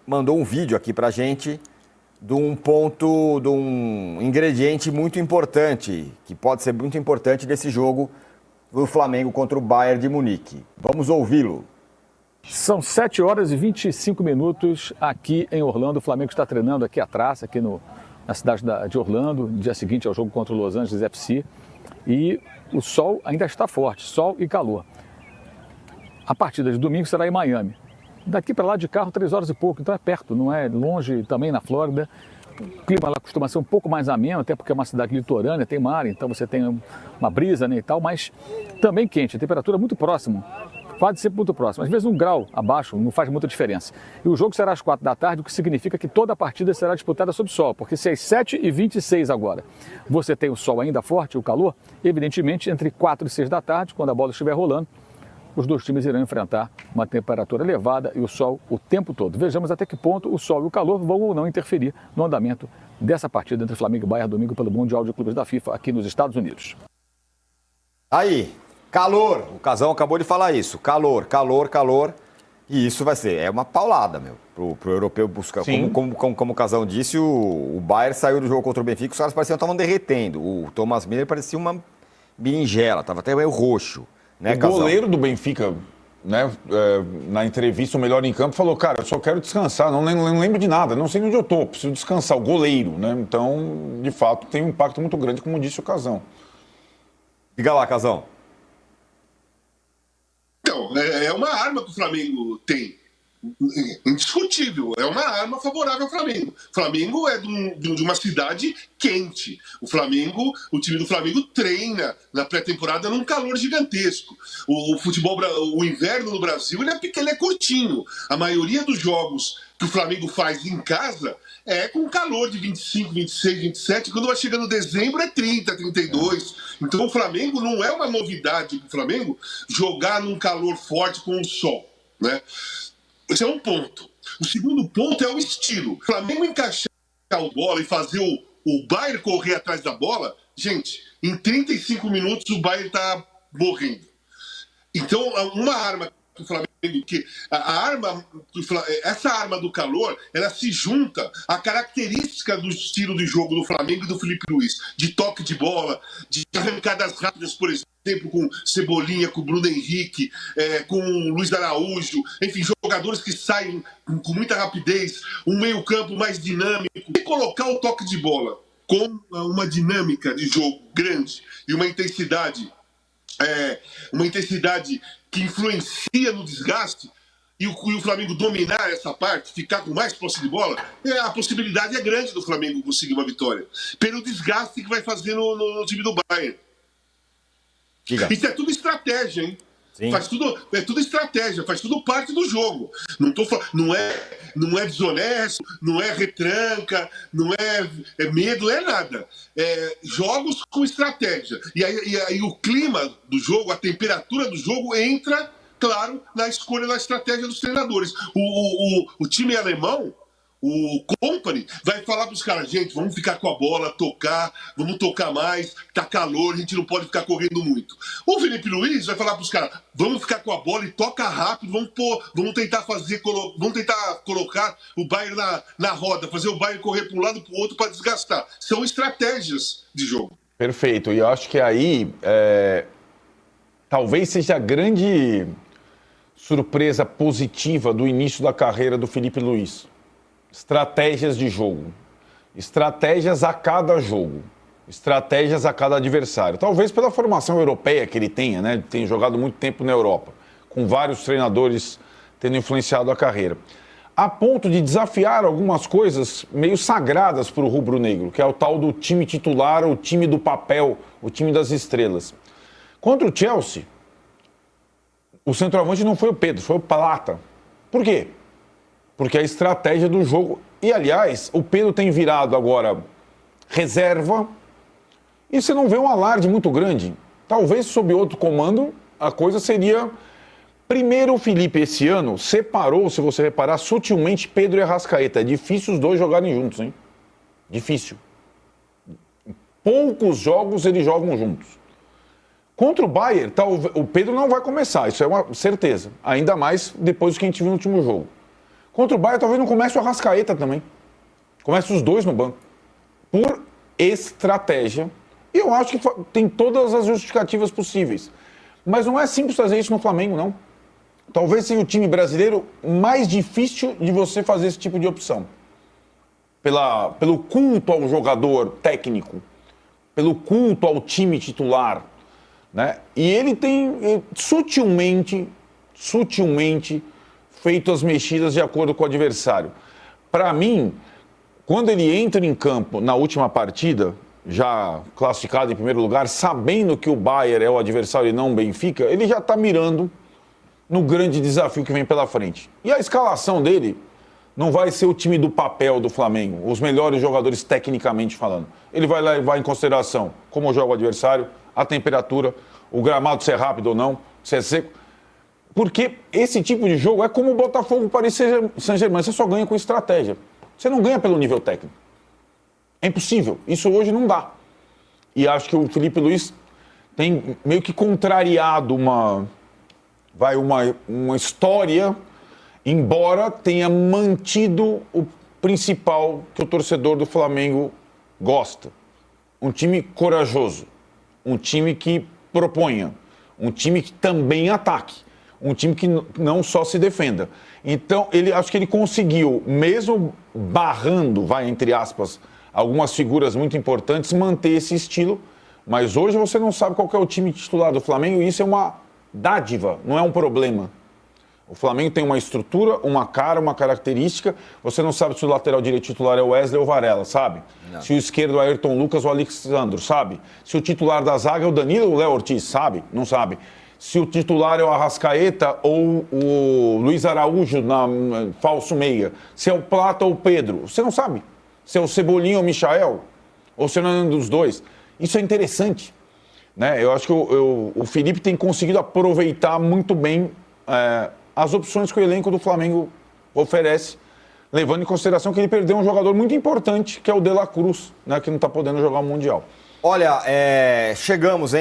mandou um vídeo aqui pra gente de um ingrediente muito importante, que pode ser muito importante desse jogo do Flamengo contra o Bayern de Munique. Vamos ouvi-lo. São 7 horas e 25 minutos aqui em Orlando. O Flamengo está treinando aqui atrás, aqui na cidade de Orlando, no dia seguinte ao jogo contra o Los Angeles FC. E o sol ainda está forte, sol e calor. A partida de domingo será em Miami. Daqui para lá de carro 3 horas e pouco, então é perto, não é longe, também na Flórida. O clima lá costuma ser um pouco mais ameno, até porque é uma cidade litorânea, tem mar, então você tem uma brisa, né, e tal, mas também quente, a temperatura é muito próxima. Pode ser muito próximo, às vezes 1 grau abaixo não faz muita diferença. E o jogo será às 4 da tarde, o que significa que toda a partida será disputada sob sol, porque se às 7h26 agora você tem o sol ainda forte, o calor, evidentemente entre 4 e 6 da tarde, quando a bola estiver rolando, os dois times irão enfrentar uma temperatura elevada e o sol o tempo todo. Vejamos até que ponto o sol e o calor vão ou não interferir no andamento dessa partida entre Flamengo e Bayern domingo pelo Mundial de Clubes da FIFA aqui nos Estados Unidos. Aí, calor, o Casão acabou de falar isso, calor, e isso vai ser, é uma paulada, pro europeu buscar. Como o Casão disse, o Bayern saiu do jogo contra o Benfica, os caras pareciam que estavam derretendo, o Thomas Müller parecia uma berinjela, estava até meio roxo, né, o Casão? Goleiro do Benfica, né, na entrevista, o melhor em campo, falou, cara, eu só quero descansar, não lembro de nada, não sei onde eu tô, preciso descansar, o goleiro, né, então, de fato, tem um impacto muito grande, como disse o Casão. Diga lá, Casão. Então, é uma arma que o Flamengo tem, indiscutível, é uma arma favorável ao Flamengo. O Flamengo é de uma cidade quente. O time do Flamengo treina na pré-temporada num calor gigantesco. O futebol, o inverno no Brasil, ele é curtinho. A maioria dos jogos que o Flamengo faz em casa é com calor de 25, 26, 27. Quando vai chegando dezembro é 30, 32. Então o Flamengo não é uma novidade para o Flamengo jogar num calor forte com o sol, né? Esse é um ponto. O segundo ponto é o estilo. O Flamengo encaixar a bola e fazer o Bayern correr atrás da bola, gente, em 35 minutos o Bayern está morrendo. Então, uma arma que o Flamengo, essa arma do calor, ela se junta à característica do estilo de jogo do Flamengo e do Felipe Luiz, de toque de bola, de arrancadas rápidas, por exemplo, com Cebolinha, com Bruno Henrique, com Luiz Araújo, enfim, jogadores que saem com muita rapidez, um meio-campo mais dinâmico, e colocar o toque de bola com uma dinâmica de jogo grande e uma intensidade que influencia no desgaste, e o Flamengo dominar essa parte, ficar com mais posse de bola, a possibilidade é grande do Flamengo conseguir uma vitória, pelo desgaste que vai fazer no time do Bayern. Diga. Isso é tudo estratégia, hein? Sim. É tudo estratégia, faz tudo parte do jogo. Não é desonesto, não é retranca, não é medo, é nada. É jogos com estratégia. E aí o clima do jogo, a temperatura do jogo entra, claro, na escolha da estratégia dos treinadores. O time alemão, o Kompany, vai falar para os caras, gente, vamos ficar com a bola, vamos tocar mais, tá calor, a gente não pode ficar correndo muito. O Felipe Luiz vai falar para os caras, vamos ficar com a bola e toca rápido, vamos tentar colocar o Bayern na roda, fazer o Bayern correr para um lado e para o outro para desgastar. São estratégias de jogo. Perfeito, e eu acho que aí talvez seja a grande surpresa positiva do início da carreira do Felipe Luiz. Estratégias de jogo, estratégias a cada jogo, estratégias a cada adversário. Talvez pela formação europeia que ele tenha, né? Ele tem jogado muito tempo na Europa, com vários treinadores tendo influenciado a carreira. A ponto de desafiar algumas coisas meio sagradas para o rubro-negro, que é o tal do time titular, o time do papel, o time das estrelas. Contra o Chelsea, o centroavante não foi o Pedro, foi o Plata. Por quê? Porque a estratégia do jogo... E, aliás, o Pedro tem virado agora reserva e você não vê um alarde muito grande. Talvez, sob outro comando, a coisa seria... Primeiro, o Felipe, esse ano, separou, se você reparar, sutilmente Pedro e Arrascaeta. É difícil os dois jogarem juntos, hein? Difícil. Poucos jogos eles jogam juntos. Contra o Bayern, o Pedro não vai começar, isso é uma certeza. Ainda mais depois do que a gente viu no último jogo. Contra o Bayern, talvez não comece o Arrascaeta também. Comece os dois no banco. Por estratégia. E eu acho que tem todas as justificativas possíveis. Mas não é simples fazer isso no Flamengo, não. Talvez seja o time brasileiro mais difícil de você fazer esse tipo de opção. Pelo culto ao jogador técnico, pelo culto ao time titular, né? E ele tem sutilmente feito as mexidas de acordo com o adversário. Para mim, quando ele entra em campo na última partida, já classificado em primeiro lugar, sabendo que o Bayern é o adversário e não o Benfica, ele já está mirando no grande desafio que vem pela frente. E a escalação dele não vai ser o time do papel do Flamengo, os melhores jogadores tecnicamente falando. Ele vai levar em consideração como joga o adversário, a temperatura, o gramado se é rápido ou não, se é seco. Porque esse tipo de jogo é como o Botafogo, Paris Saint-Germain, você só ganha com estratégia. Você não ganha pelo nível técnico. É impossível. Isso hoje não dá. E acho que o Felipe Luiz tem meio que contrariado uma história, embora tenha mantido o principal que o torcedor do Flamengo gosta. Um time corajoso, um time que proponha, um time que também ataque, um time que não só se defenda. Então, acho que ele conseguiu, mesmo barrando, entre aspas, algumas figuras muito importantes, manter esse estilo, mas hoje você não sabe qual que é o time titular do Flamengo e isso é uma dádiva, não é um problema. O Flamengo tem uma estrutura, uma cara, uma característica. Você não sabe se o lateral direito titular é o Wesley ou o Varela, sabe? Não. Se o esquerdo é o Ayrton Lucas ou o Alexandro, sabe? Se o titular da zaga é o Danilo ou o Léo Ortiz, sabe? Não sabe. Se o titular é o Arrascaeta ou o Luiz Araújo na falso meia. Se é o Plata ou o Pedro. Você não sabe. Se é o Cebolinha ou o Michael. Ou se não é um dos dois. Isso é interessante. Né? Eu acho que o Felipe tem conseguido aproveitar muito bem as opções que o elenco do Flamengo oferece, levando em consideração que ele perdeu um jogador muito importante, que é o De La Cruz, né, que não está podendo jogar o Mundial. Olha, chegamos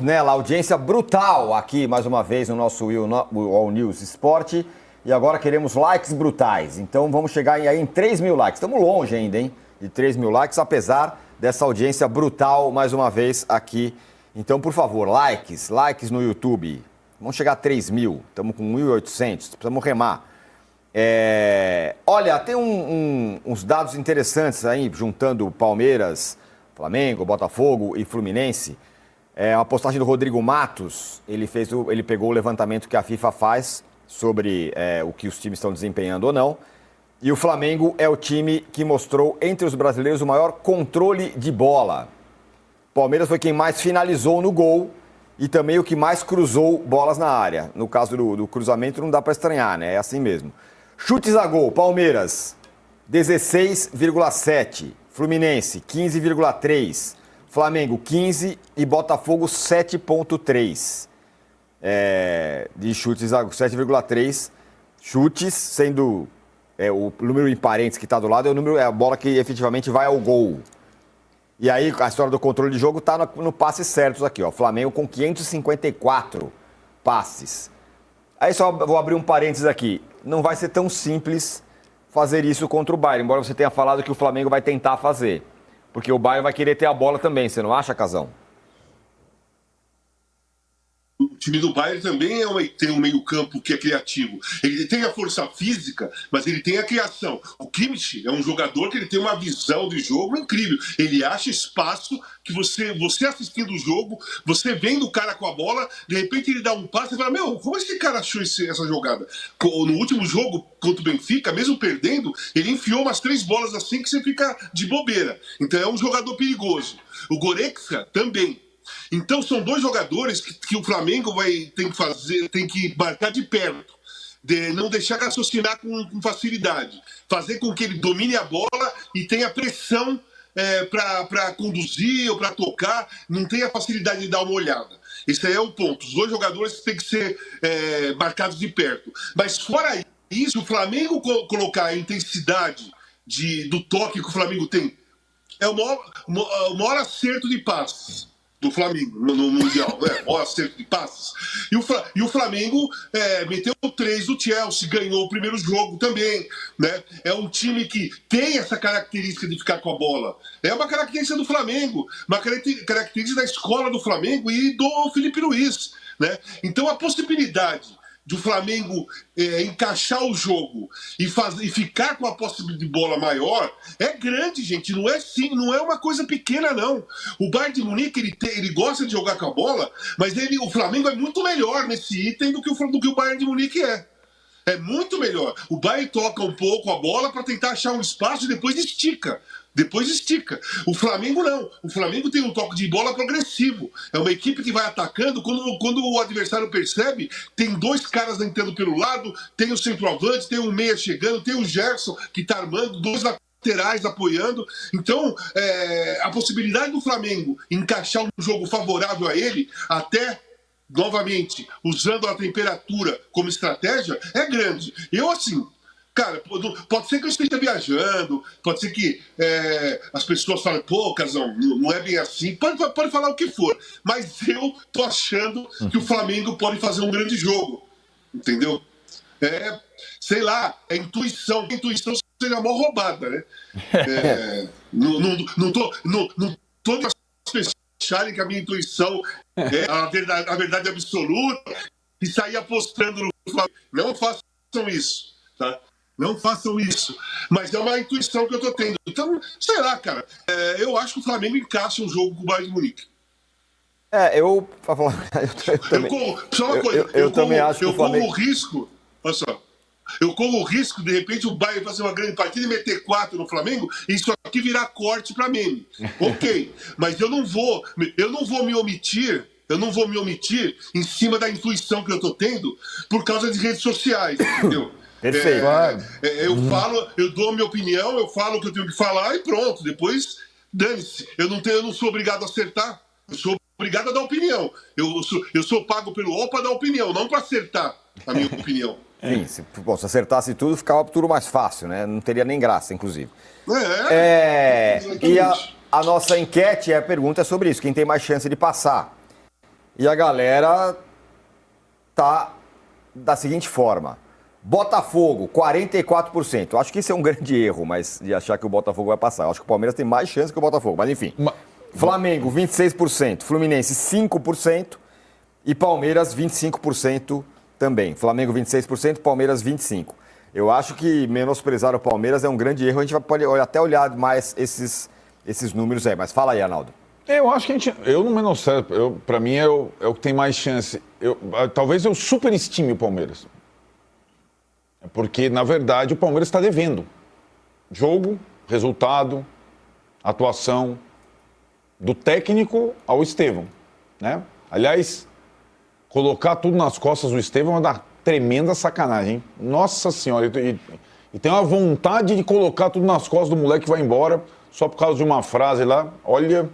nela, audiência brutal aqui, mais uma vez, no nosso All News Esporte, e agora queremos likes brutais, então vamos chegar aí em 3 mil likes, estamos longe ainda, hein, de 3 mil likes, apesar dessa audiência brutal, mais uma vez, aqui. Então, por favor, likes no YouTube. Vamos chegar a 3 mil, estamos com 1.800, precisamos remar. Olha, tem uns dados interessantes aí, juntando Palmeiras, Flamengo, Botafogo e Fluminense. Uma postagem do Rodrigo Matos, ele pegou o levantamento que a FIFA faz sobre o que os times estão desempenhando ou não. E o Flamengo é o time que mostrou, entre os brasileiros, o maior controle de bola. Palmeiras foi quem mais finalizou no gol e também o que mais cruzou bolas na área. No caso do cruzamento não dá para estranhar, né? É assim mesmo. Chutes a gol, Palmeiras, 16,7. Fluminense, 15,3. Flamengo, 15 e Botafogo, 7,3. De chutes a gol, 7,3. Chutes, sendo o número em parênteses que está do lado, é a bola que efetivamente vai ao gol. E aí, a história do controle de jogo está no passe certos aqui, ó. Flamengo com 554 passes. Aí só vou abrir um parênteses aqui. Não vai ser tão simples fazer isso contra o Bayern, embora você tenha falado que o Flamengo vai tentar fazer. Porque o Bayern vai querer ter a bola também, você não acha, Casão? O time do Bayern também tem um meio-campo que é criativo. Ele tem a força física, mas ele tem a criação. O Kimmich é um jogador que ele tem uma visão de jogo incrível. Ele acha espaço que você assistindo o jogo, você vendo o cara com a bola, de repente ele dá um passe e fala: meu, como esse cara achou essa jogada? No último jogo contra o Benfica, mesmo perdendo, ele enfiou umas 3 bolas assim que você fica de bobeira. Então é um jogador perigoso. O Goretzka também. Então são 2 jogadores que o Flamengo tem que marcar de perto, não deixar raciocinar com facilidade, fazer com que ele domine a bola e tenha pressão para conduzir ou para tocar, não tenha facilidade de dar uma olhada. Esse aí é o ponto. Os 2 jogadores têm que ser marcados de perto. Mas fora isso, o Flamengo colocar a intensidade do toque que o Flamengo tem, é o maior acerto de passes. do Flamengo no Mundial, né? Maior acerto de passes. E o Flamengo meteu 3 do Chelsea, ganhou o primeiro jogo também, né? É um time que tem essa característica de ficar com a bola. É uma característica do Flamengo, uma característica da escola do Flamengo e do Felipe Luiz, né? Então a possibilidade de o Flamengo encaixar o jogo e ficar com a posse de bola maior é grande, gente. Não é uma coisa pequena, não. O Bayern de Munique ele gosta de jogar com a bola, mas o Flamengo é muito melhor nesse item do que o Bayern de Munique é. É muito melhor. O Bayern toca um pouco a bola para tentar achar um espaço e depois estica. O Flamengo não. O Flamengo tem um toque de bola progressivo. É uma equipe que vai atacando. Quando o adversário percebe, tem 2 caras entrando pelo lado, tem o centroavante, tem o meia chegando, tem o Gerson que está armando, 2 laterais apoiando. Então, a possibilidade do Flamengo encaixar um jogo favorável a ele, até novamente, usando a temperatura como estratégia, é grande. Eu, assim, cara, pode ser que eu esteja viajando, pode ser que as pessoas falem, pô, Casão, não é bem assim, pode falar o que for, mas eu tô achando que o Flamengo pode fazer um grande jogo, entendeu? Sei lá, é intuição. A intuição seria mó roubada, né? Não tô as pessoas acharem que a minha intuição é a verdade absoluta e sair apostando no Flamengo. Não façam isso, tá? Não façam isso. Mas é uma intuição que eu tô tendo. Então, sei lá, cara. Eu acho que o Flamengo encaixa um jogo com o Bayern de Munique. Eu também acho que o Flamengo... corro o risco... Olha só. Eu corro o risco, de repente, o Bayern fazer uma grande partida e meter 4 no Flamengo e isso aqui virar corte para meme. Ok. Mas eu não vou me omitir em cima da intuição que eu tô tendo por causa de redes sociais, entendeu? Perfeito. Eu dou a minha opinião, eu falo o que eu tenho que falar e pronto. Depois, dane-se. Eu não sou obrigado a acertar. Eu sou obrigado a dar opinião. Eu sou pago pelo UOL para dar opinião, não para acertar a minha opinião. Sim, se acertasse tudo, ficava tudo mais fácil, né? Não teria nem graça, inclusive. E a nossa enquete, a pergunta é sobre isso. Quem tem mais chance de passar? E a galera tá da seguinte forma. Botafogo, 44%. Acho que isso é um grande erro, mas de achar que o Botafogo vai passar. Acho que o Palmeiras tem mais chance que o Botafogo, mas enfim. Flamengo, 26%. Fluminense, 5%. E Palmeiras, 25% também. Flamengo, 26%. Palmeiras, 25%. Eu acho que menosprezar o Palmeiras é um grande erro. A gente pode até olhar mais esses números aí. Mas fala aí, Arnaldo. Eu acho que eu não menosprezo. Para mim é o que tem mais chance. Talvez eu superestime o Palmeiras. Porque, na verdade, o Palmeiras está devendo. Jogo, resultado, atuação, do técnico ao Estevão, né? Aliás, colocar tudo nas costas do Estevão é uma tremenda sacanagem, hein? Nossa Senhora, e tem uma vontade de colocar tudo nas costas do moleque que vai embora só por causa de uma frase lá. Olha,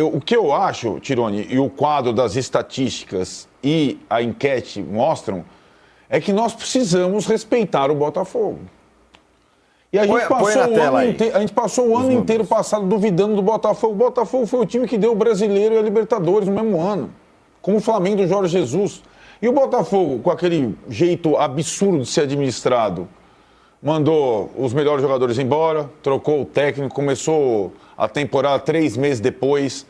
o que eu acho, Tironi, e o quadro das estatísticas e a enquete mostram, é que nós precisamos respeitar o Botafogo. E a gente passou o ano inteiro passado duvidando do Botafogo. O Botafogo foi o time que deu o Brasileiro e a Libertadores no mesmo ano, como o Flamengo do Jorge Jesus. E o Botafogo, com aquele jeito absurdo de ser administrado, mandou os melhores jogadores embora, trocou o técnico, começou a temporada 3 meses depois.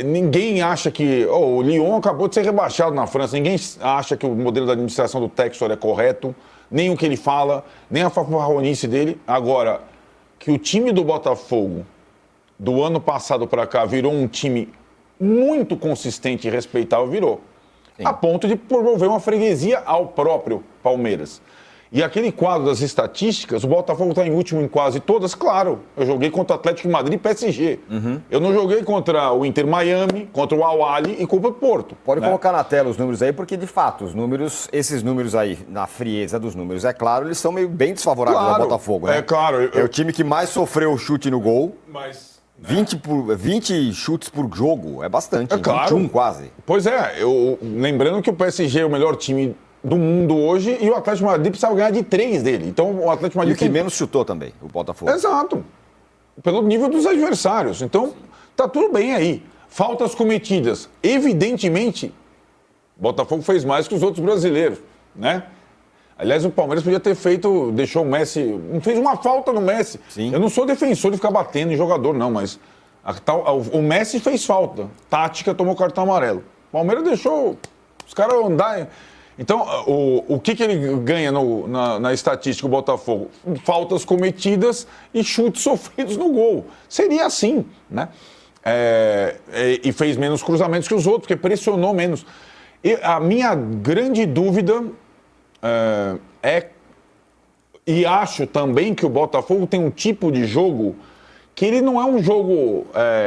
Ninguém acha que... o Lyon acabou de ser rebaixado na França. Ninguém acha que o modelo da administração do Textor é correto, nem o que ele fala, nem a fanfarronice dele. Agora, que o time do Botafogo, do ano passado para cá, virou um time muito consistente e respeitável, virou. Sim. A ponto de promover uma freguesia ao próprio Palmeiras. E aquele quadro das estatísticas, o Botafogo está em último em quase todas, claro. Eu joguei contra o Atlético de Madrid e PSG. Uhum. Eu não joguei contra o Inter Miami, contra o Al-Ahly e contra o Porto. Pode colocar na tela os números aí, porque de fato, esses números aí, na frieza dos números, é claro, eles são meio bem desfavoráveis ao Botafogo, né? É claro. É o time que mais sofreu chute no gol. Mas... 20 chutes por jogo, é bastante. É claro. 21 quase. Pois é, lembrando que o PSG é o melhor time do mundo hoje e o Atlético de Madrid precisava ganhar de 3 dele. Então o Atlético de Madrid... E o que menos chutou também, o Botafogo. Exato. Pelo nível dos adversários. Então, tá tudo bem aí. Faltas cometidas. Evidentemente, o Botafogo fez mais que os outros brasileiros, né? Aliás, o Palmeiras podia ter feito, deixou o Messi, não fez uma falta no Messi. Sim. Eu não sou defensor de ficar batendo em jogador, não, mas o Messi fez falta. Tática, tomou cartão amarelo. O Palmeiras deixou os caras andarem. Então, o que ele ganha na estatística, o Botafogo? Faltas cometidas e chutes sofridos no gol. Seria assim, né? E fez menos cruzamentos que os outros, porque pressionou menos. E a minha grande dúvida e acho também que o Botafogo tem um tipo de jogo que ele não é um jogo,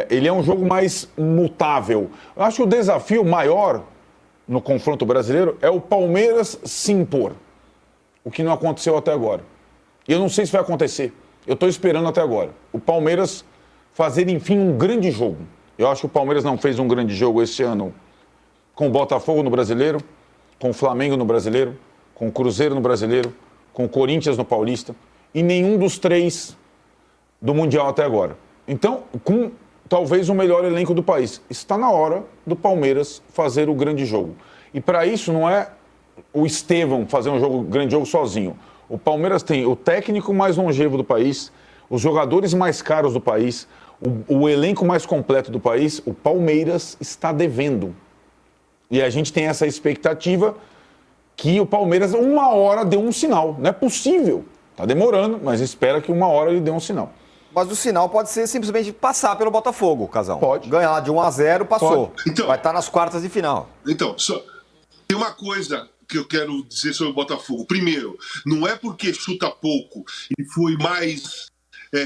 ele é um jogo mais mutável. Eu acho que o desafio maior no confronto brasileiro é o Palmeiras se impor, o que não aconteceu até agora. E eu não sei se vai acontecer, eu estou esperando até agora. O Palmeiras fazer, enfim, um grande jogo. Eu acho que o Palmeiras não fez um grande jogo esse ano com o Botafogo no Brasileiro, com o Flamengo no Brasileiro, com o Cruzeiro no Brasileiro, com o Corinthians no Paulista, e nenhum dos 3 do Mundial até agora. Então, com talvez o melhor elenco do país. Está na hora do Palmeiras fazer o grande jogo. E para isso não é o Estevão fazer um grande jogo sozinho. O Palmeiras tem o técnico mais longevo do país, os jogadores mais caros do país, o elenco mais completo do país. O Palmeiras está devendo. E a gente tem essa expectativa que o Palmeiras uma hora dê um sinal. Não é possível. Está demorando, mas espera que uma hora ele dê um sinal. Mas o sinal pode ser simplesmente passar pelo Botafogo, Casão. Pode. Ganhar de 1-0, passou. Então, vai estar nas quartas de final. Então, tem uma coisa que eu quero dizer sobre o Botafogo. Primeiro, não é porque chuta pouco e foi mais...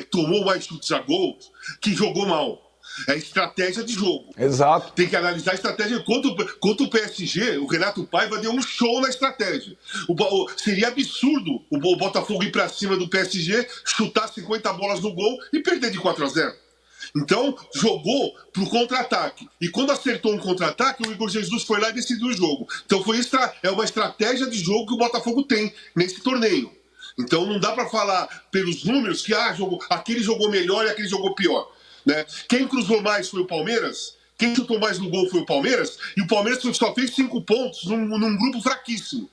tomou mais chutes a gol que jogou mal. É estratégia de jogo. Exato. Tem que analisar a estratégia. Contra o PSG, o Renato Paiva deu um show na estratégia. Seria absurdo o Botafogo ir para cima do PSG, chutar 50 bolas no gol e perder de 4-0. Então, jogou pro contra-ataque. E quando acertou um contra-ataque, o Igor Jesus foi lá e decidiu o jogo. Então, é uma estratégia de jogo que o Botafogo tem nesse torneio. Então, não dá para falar pelos números que aquele jogou melhor e aquele jogou pior. Né? Quem cruzou mais foi o Palmeiras, quem chutou mais no gol foi o Palmeiras, e o Palmeiras só fez 5 pontos num grupo fraquíssimo.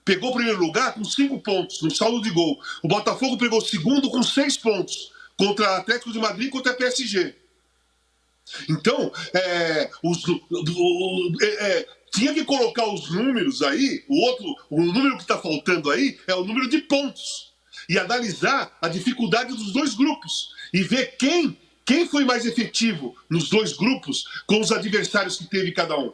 Pegou o primeiro lugar com 5 pontos no saldo de gol. O Botafogo pegou o segundo com 6 pontos contra Atlético de Madrid e contra PSG. Então, tinha que colocar os números aí. O número que está faltando aí é o número de pontos, e analisar a dificuldade dos dois grupos e ver quem foi mais efetivo nos dois grupos com os adversários que teve cada um.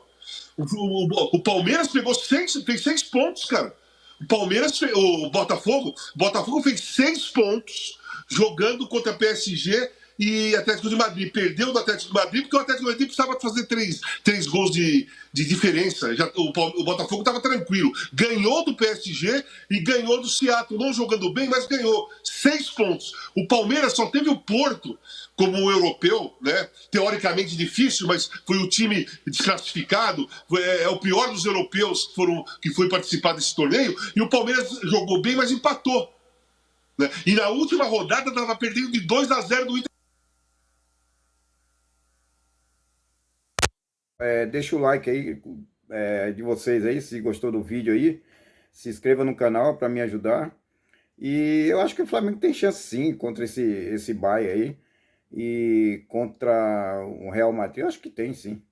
O Palmeiras fez 6 pontos, cara. O Botafogo fez 6 pontos jogando contra PSG e Atlético de Madrid. Perdeu do Atlético de Madrid porque o Atlético de Madrid precisava fazer 3 gols de diferença. O Botafogo estava tranquilo. Ganhou do PSG e ganhou do Seattle. Não jogando bem, mas ganhou. 6 pontos. O Palmeiras só teve o Porto como um europeu, né? Teoricamente difícil, mas foi o time desclassificado. É o pior dos europeus que foi participar desse torneio. E o Palmeiras jogou bem, mas empatou. Né? E na última rodada estava perdendo de 2-0 do Inter. Deixa o like aí de vocês aí, se gostou do vídeo aí. Se inscreva no canal para me ajudar. E eu acho que o Flamengo tem chance sim contra esse Bayern aí. E contra o Real Madrid, eu acho que tem sim.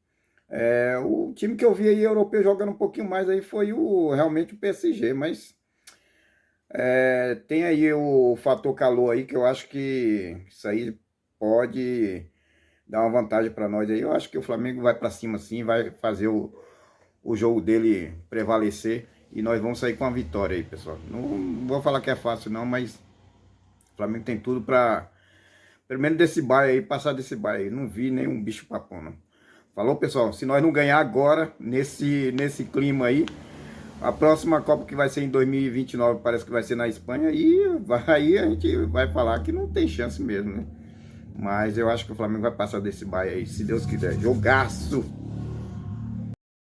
O time que eu vi aí, europeu, jogando um pouquinho mais aí foi realmente o PSG. Mas tem aí o fator calor aí, que eu acho que isso aí pode dar uma vantagem para nós aí. Eu acho que o Flamengo vai para cima sim, vai fazer o jogo dele prevalecer e nós vamos sair com a vitória aí, pessoal. Não vou falar que é fácil não, mas o Flamengo tem tudo para, pelo menos desse bairro aí, passar desse bairro aí. Não vi nenhum bicho papão não. Falou, pessoal? Se nós não ganhar agora, nesse clima aí, a próxima Copa que vai ser em 2029, parece que vai ser na Espanha, e aí a gente vai falar que não tem chance mesmo, né? Mas eu acho que o Flamengo vai passar desse bairro aí, se Deus quiser. Jogaço!